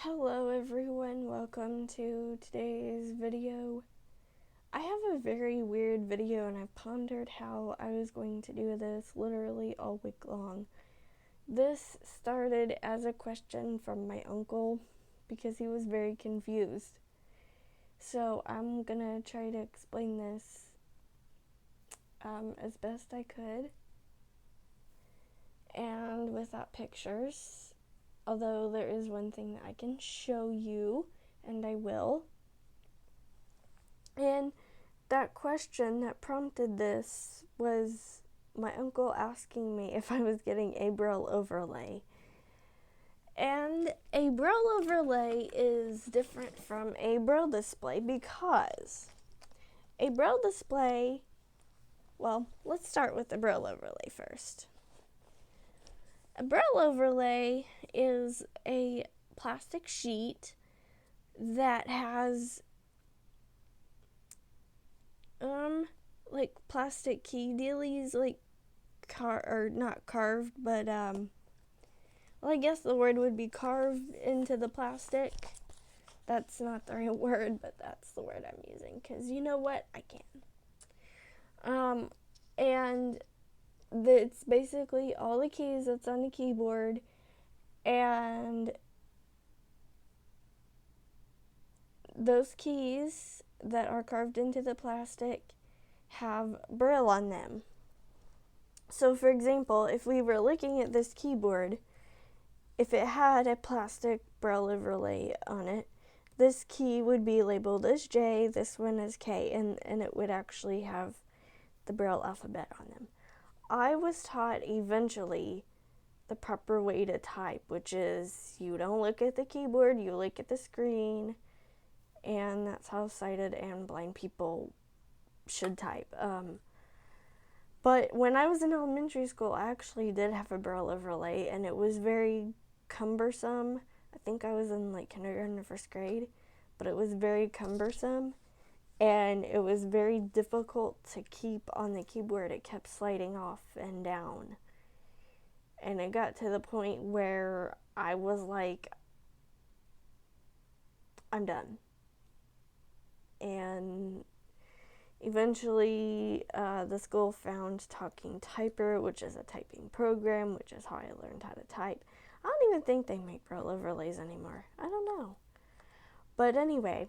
Hello everyone, welcome to today's video. I have a very weird video and I've pondered how I was going to do this literally all week long. This started as a question from my uncle because he was very confused. So I'm gonna try to explain this as best I could and without pictures. Although there is one thing that I can show you, and I will. And that question that prompted this was my uncle asking me if I was getting a Braille Overlay. And a Braille Overlay is different from a Braille display because a Braille display, well, let's start with the Braille Overlay first. A Braille Overlay is a plastic sheet that has like plastic key dealies, like not carved, but well, I guess the word would be carved into the plastic. That's not the right word, but that's the word I'm using because you know what, I can. And it's basically all the keys that's on the keyboard, and those keys that are carved into the plastic have Braille on them. So for example, if we were looking at this keyboard, if it had a plastic Braille overlay on it, this key would be labeled as J, this one as K, and it would actually have the Braille alphabet on them. I was taught eventually the proper way to type, which is you don't look at the keyboard, you look at the screen, and that's how sighted and blind people should type. But when I was in elementary school, I actually did have a Braille overlay, and it was very cumbersome. I think I was in like kindergarten or first grade, but it was very cumbersome, and it was very difficult to keep on the keyboard. It kept sliding off and down, and it got to the point where I was like, I'm done. And eventually, the school found Talking Typer, which is a typing program, which is how I learned how to type. I don't even think they make Braille overlays anymore. I don't know. But anyway,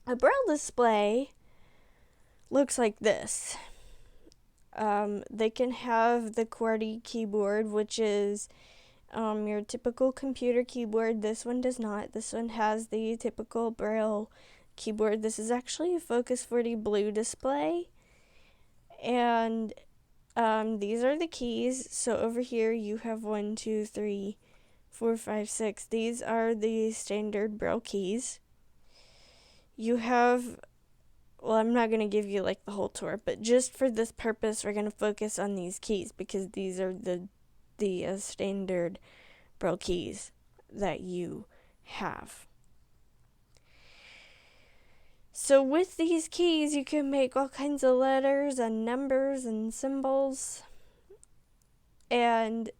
a Braille display looks like this. They can have the QWERTY keyboard, which is your typical computer keyboard. This one does not. This one has the typical Braille keyboard. This is actually a Focus 40 blue display, and these are the keys. So over here you have 1, 2, 3, 4, 5, 6. These are the standard Braille keys. You have, well, I'm not going to give you like the whole tour, but just for this purpose we're going to focus on these keys because these are the standard Braille keys that you have. So with these keys, you can make all kinds of letters and numbers and symbols. And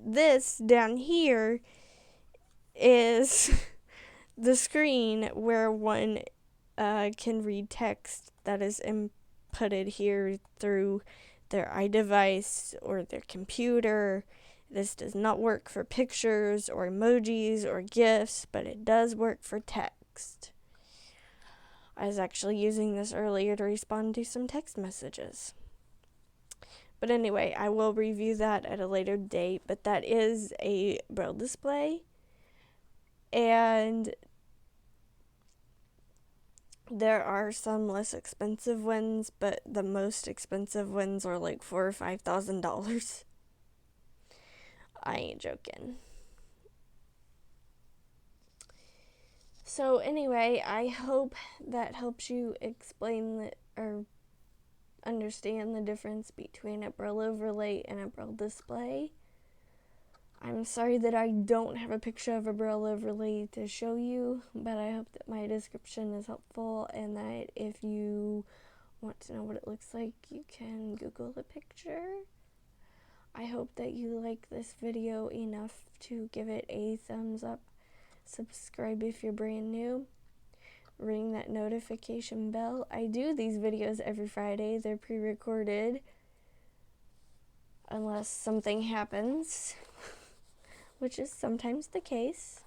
this down here is the screen where one can read text that is inputted here through their iDevice or their computer. This does not work for pictures or emojis or GIFs, but it does work for text. I was actually using this earlier to respond to some text messages. But anyway, I will review that at a later date, but that is a Braille display. And there are some less expensive ones, but the most expensive ones are like $4,000 or $5,000. I ain't joking. So anyway, I hope that helps you explain or understand the difference between a Braille overlay and a Braille display. I'm sorry that I don't have a picture of a Braille overlay to show you, but I hope that my description is helpful and that if you want to know what it looks like, you can Google the picture. I hope that you like this video enough to give it a thumbs up. Subscribe if you're brand new. Ring that notification bell. I do these videos every Friday. They're pre-recorded. Unless something happens, which is sometimes the case.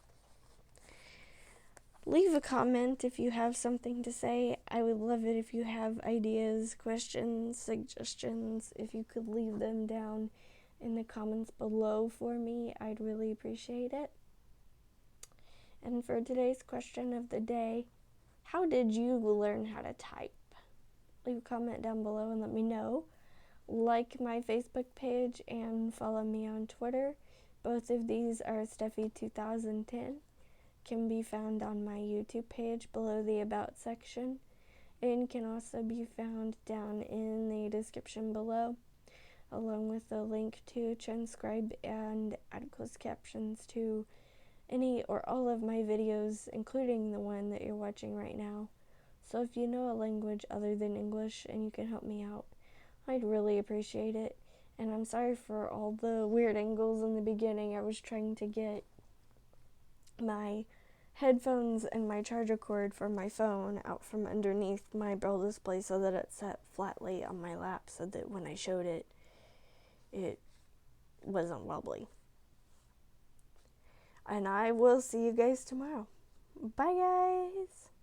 Leave a comment if you have something to say. I would love it if you have ideas, questions, suggestions. If you could leave them down in the comments below for me, I'd really appreciate it. And for today's question of the day, how did you learn how to type? Leave a comment down below and let me know. Like my Facebook page and follow me on Twitter. Both of these are Steffi2010. Can be found on my YouTube page below the About section, and can also be found down in the description below, along with a link to transcribe and add closed captions to any or all of my videos, including the one that you're watching right now. So if you know a language other than English and you can help me out, I'd really appreciate it. And I'm sorry for all the weird angles in the beginning. I was trying to get my headphones and my charger cord for my phone out from underneath my Braille display so that it sat flatly on my lap so that when I showed it, it wasn't wobbly. And I will see you guys tomorrow. Bye, guys!